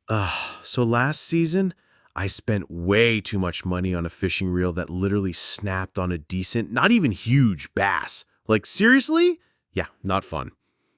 So last season, I spent way too much money on a fishing reel that literally snapped on a decent, not even huge bass. Like, seriously? Yeah, not fun.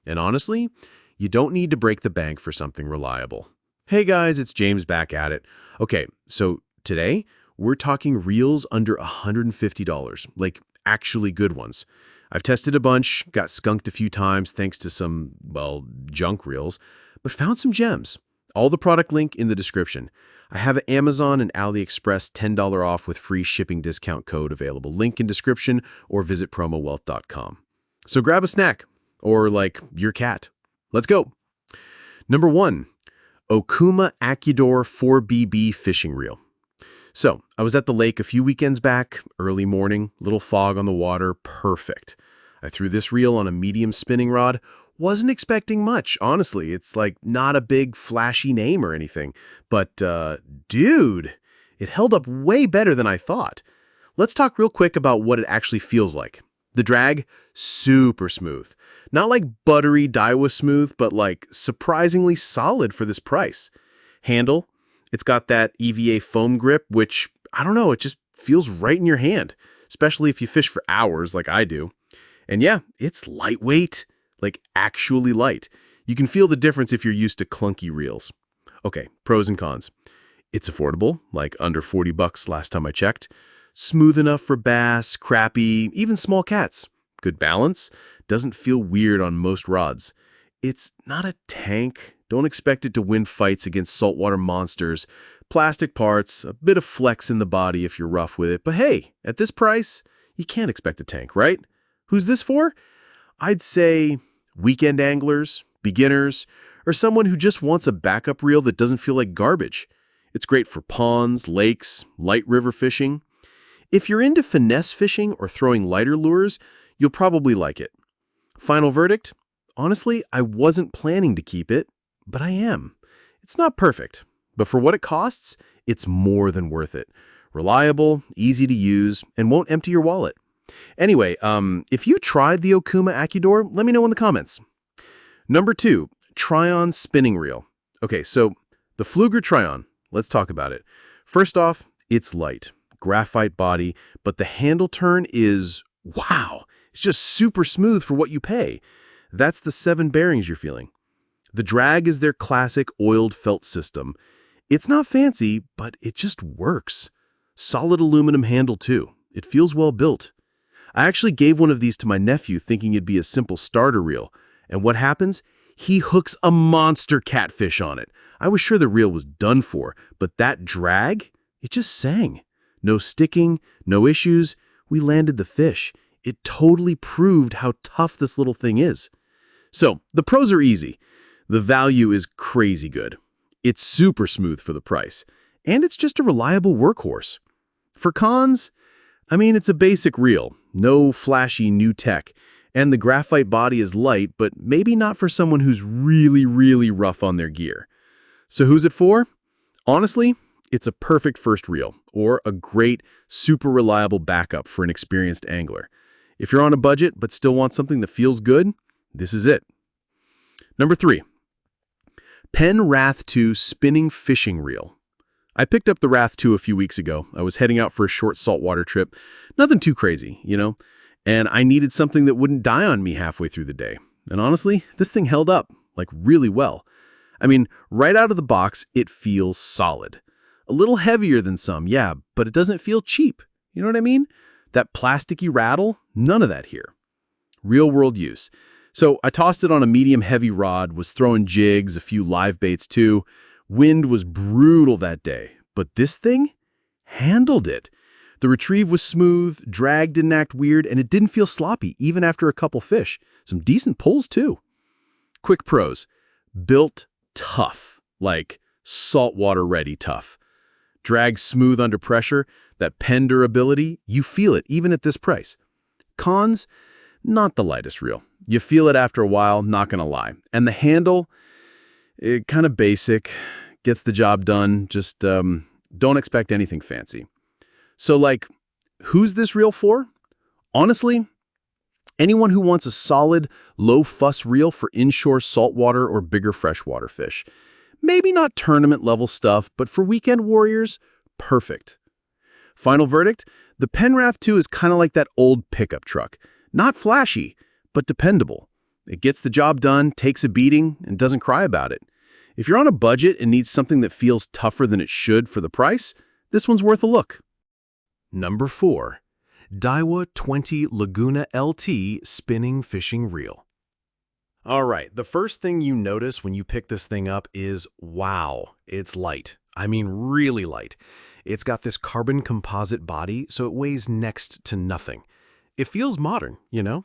And honestly, you don't need to break the bank for something reliable. Hey guys, it's James back at it. Okay, so today, we're talking reels under $150, like actually good ones. I've tested a bunch, got skunked a few times thanks to some, well, junk reels, but found some gems. All the product link in the description. I have an Amazon and AliExpress $10 off with free shipping discount code available. Link in description or visit promowealth.com. So grab a snack or like your cat. Let's go. Number 1, Okuma Acuor 4BB fishing reel. So I was at the lake a few weekends back, early morning, little fog on the water, perfect. I threw this reel on a medium spinning rod. Wasn't expecting much, honestly. It's like not a big flashy name or anything. But dude, it held up way better than I thought. Let's talk real quick about what it actually feels like. The drag, super smooth. Not like buttery Daiwa smooth, but like surprisingly solid for this price. Handle, it's got that EVA foam grip, which, I don't know, it just feels right in your hand, especially if you fish for hours like I do. And yeah, it's lightweight. Like actually light. You can feel the difference if you're used to clunky reels. Okay, pros and cons. It's affordable, like under 40 bucks last time I checked. Smooth enough for bass, crappie, even small cats. Good balance. Doesn't feel weird on most rods. It's not a tank. Don't expect it to win fights against saltwater monsters. Plastic parts, a bit of flex in the body if you're rough with it. But hey, at this price, you can't expect a tank, right? Who's this for? I'd say weekend anglers, beginners, or someone who just wants a backup reel that doesn't feel like garbage. It's great for ponds, lakes, light river fishing. If you're into finesse fishing or throwing lighter lures, you'll probably like it. Final verdict? Honestly, I wasn't planning to keep it, but I am. It's not perfect, but for what it costs, it's more than worth it. Reliable, easy to use, and won't empty your wallet. Anyway, if you tried the Okuma Acuor, let me know in the comments. Number 2, Trion spinning reel. Okay, so the Fluger Trion, let's talk about it. First off, it's light, graphite body, but the handle turn is, wow, it's just super smooth for what you pay. That's the 7 bearings you're feeling. The drag is their classic oiled felt system. It's not fancy, but it just works. Solid aluminum handle too. It feels well built. I actually gave one of these to my nephew thinking it'd be a simple starter reel. And what happens? He hooks a monster catfish on it. I was sure the reel was done for, but that drag, it just sang. No sticking, no issues. We landed the fish. It totally proved how tough this little thing is. So, the pros are easy. The value is crazy good. It's super smooth for the price. And it's just a reliable workhorse. For cons, it's a basic reel. No flashy new tech, and the graphite body is light, but maybe not for someone who's really rough on their gear. So who's it for? Honestly, it's a perfect first reel, or a great, super reliable backup for an experienced angler. If you're on a budget but still want something that feels good, this is it. Number 3, Penn Wrath 2 spinning fishing reel. I picked up the Wrath 2 a few weeks ago. I was heading out for a short saltwater trip. Nothing too crazy, And I needed something that wouldn't die on me halfway through the day. And honestly, this thing held up, like really well. Right out of the box, it feels solid. A little heavier than some, yeah, but it doesn't feel cheap. You know what I mean? That plasticky rattle, none of that here. Real world use. So I tossed it on a medium heavy rod, was throwing jigs, a few live baits too. Wind was brutal that day, but this thing handled it. The retrieve was smooth, drag didn't act weird, and it didn't feel sloppy, even after a couple fish. Some decent pulls, too. Quick pros. Built tough, like saltwater ready tough. Drag smooth under pressure, that Penn durability, you feel it, even at this price. Cons, not the lightest reel. You feel it after a while, not gonna lie. And the handle, kind of basic, gets the job done, just don't expect anything fancy. So who's this reel for? Honestly, anyone who wants a solid, low-fuss reel for inshore saltwater or bigger freshwater fish. Maybe not tournament-level stuff, but for weekend warriors, perfect. Final verdict, the Penn Wrath 2 is kind of like that old pickup truck. Not flashy, but dependable. It gets the job done, takes a beating, and doesn't cry about it. If you're on a budget and need something that feels tougher than it should for the price, this one's worth a look. Number 4. Daiwa 20 Laguna LT Spinning Fishing Reel. All right, the first thing you notice when you pick this thing up is, wow, it's light. I mean, really light. It's got this carbon composite body, so it weighs next to nothing. It feels modern, you know?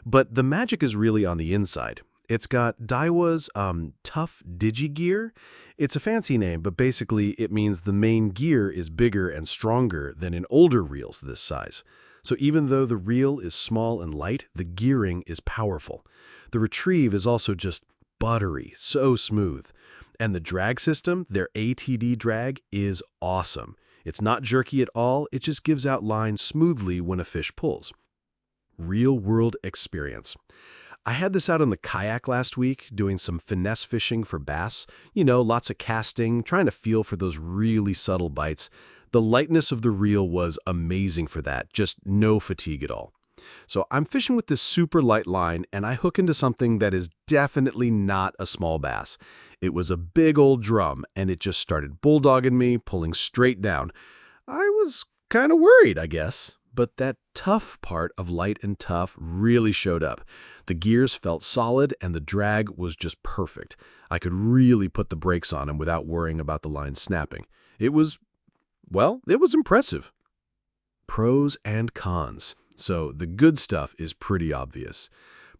But the magic is really on the inside. It's got Daiwa's Tough Digigear. It's a fancy name, but basically it means the main gear is bigger and stronger than in older reels this size. So even though the reel is small and light, the gearing is powerful. The retrieve is also just buttery, so smooth. And the drag system, their ATD drag, is awesome. It's not jerky at all, it just gives out lines smoothly when a fish pulls. Real-world experience. I had this out on the kayak last week, doing some finesse fishing for bass. You know, lots of casting, trying to feel for those really subtle bites. The lightness of the reel was amazing for that, just no fatigue at all. So I'm fishing with this super light line, and I hook into something that is definitely not a small bass. It was a big old drum, and it just started bulldogging me, pulling straight down. I was kind of worried, I guess. But that tough part of light and tough really showed up. The gears felt solid, and the drag was just perfect. I could really put the brakes on him without worrying about the line snapping. It was impressive. Pros and cons. So the good stuff is pretty obvious.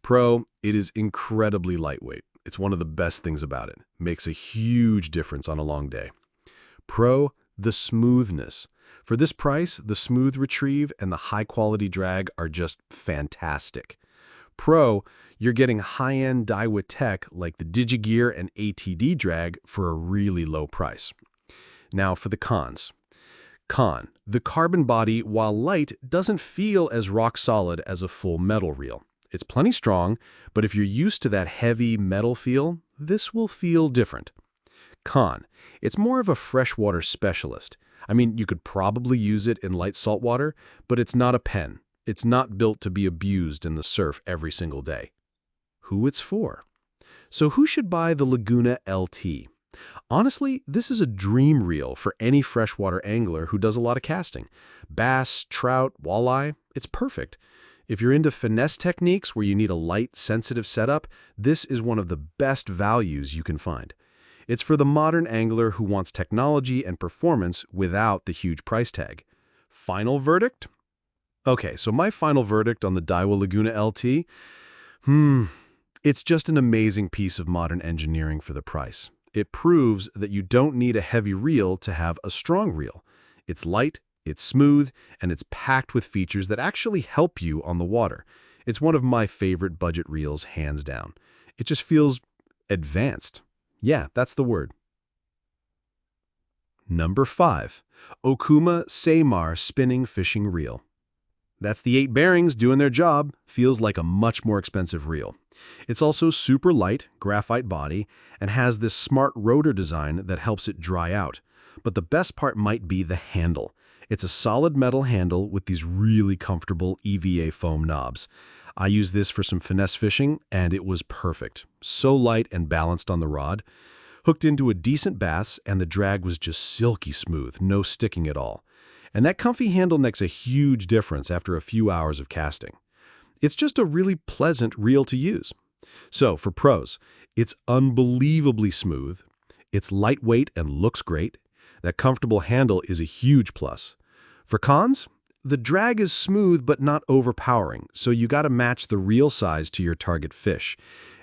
Pro, it is incredibly lightweight. It's one of the best things about it. Makes a huge difference on a long day. Pro, the smoothness. For this price, the smooth retrieve and the high-quality drag are just fantastic. Pro, you're getting high-end Daiwa tech like the Digigear and ATD drag for a really low price. Now for the cons. Con, the carbon body, while light, doesn't feel as rock-solid as a full metal reel. It's plenty strong, but if you're used to that heavy metal feel, this will feel different. Con, it's more of a freshwater specialist. I mean, you could probably use it in light saltwater, but it's not a pen. It's not built to be abused in the surf every single day. Who it's for? So who should buy the Laguna LT? Honestly, this is a dream reel for any freshwater angler who does a lot of casting. Bass, trout, walleye, it's perfect. If you're into finesse techniques where you need a light, sensitive setup, this is one of the best values you can find. It's for the modern angler who wants technology and performance without the huge price tag. Final verdict? Okay, so my final verdict on the Daiwa Laguna LT? It's just an amazing piece of modern engineering for the price. It proves that you don't need a heavy reel to have a strong reel. It's light, it's smooth, and it's packed with features that actually help you on the water. It's one of my favorite budget reels, hands down. It just feels advanced. Yeah, that's the word. Number 5. Okuma Seamar Spinning Fishing Reel. That's the 8 bearings doing their job. Feels like a much more expensive reel. It's also super light, graphite body, and has this smart rotor design that helps it dry out. But the best part might be the handle. It's a solid metal handle with these really comfortable EVA foam knobs. I used this for some finesse fishing, and it was perfect. So light and balanced on the rod. Hooked into a decent bass, and the drag was just silky smooth, no sticking at all. And that comfy handle makes a huge difference after a few hours of casting. It's just a really pleasant reel to use. So for pros, it's unbelievably smooth. It's lightweight and looks great. That comfortable handle is a huge plus. For cons, the drag is smooth but not overpowering, so you got to match the reel size to your target fish.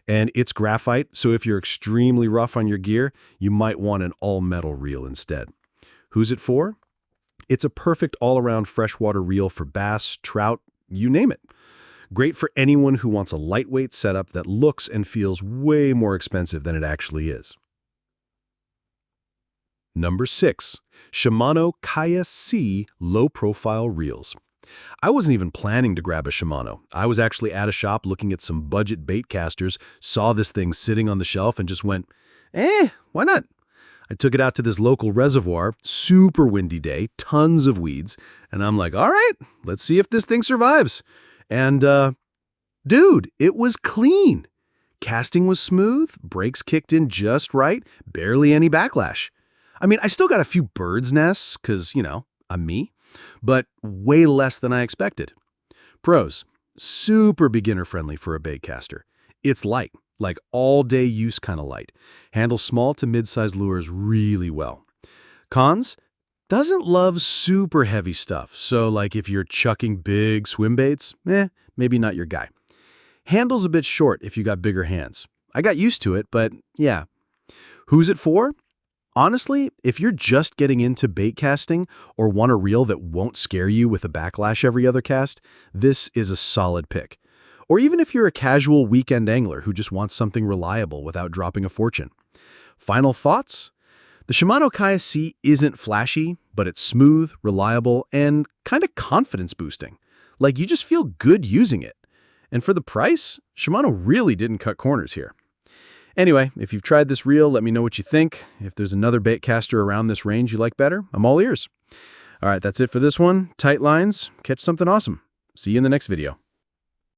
And it's graphite, so if you're extremely rough on your gear, you might want an all-metal reel instead. Who's it for? It's a perfect all-around freshwater reel for bass, trout, you name it. Great for anyone who wants a lightweight setup that looks and feels way more expensive than it actually is. Number 6. Shimano Kaya C low-profile reels. I wasn't even planning to grab a Shimano. I was actually at a shop looking at some budget bait casters, saw this thing sitting on the shelf and just went, why not? I took it out to this local reservoir, super windy day, tons of weeds, and I'm like, all right, let's see if this thing survives. And, dude, it was clean. Casting was smooth, brakes kicked in just right, barely any backlash. I mean, I still got a few bird's nests, because, I'm me, but way less than I expected. Pros, super beginner-friendly for a baitcaster. It's light, like all-day use kind of light. Handles small to mid-sized lures really well. Cons, doesn't love super heavy stuff, so like if you're chucking big swim baits, maybe not your guy. Handle's a bit short if you got bigger hands. I got used to it, but yeah. Who's it for? Honestly, if you're just getting into bait casting or want a reel that won't scare you with a backlash every other cast, this is a solid pick. Or even if you're a casual weekend angler who just wants something reliable without dropping a fortune. Final thoughts? The Shimano Kaya C isn't flashy, but it's smooth, reliable, and kind of confidence boosting. Like you just feel good using it. And for the price, Shimano really didn't cut corners here. Anyway, if you've tried this reel, let me know what you think. If there's another baitcaster around this range you like better, I'm all ears. All right, that's it for this one. Tight lines, catch something awesome. See you in the next video.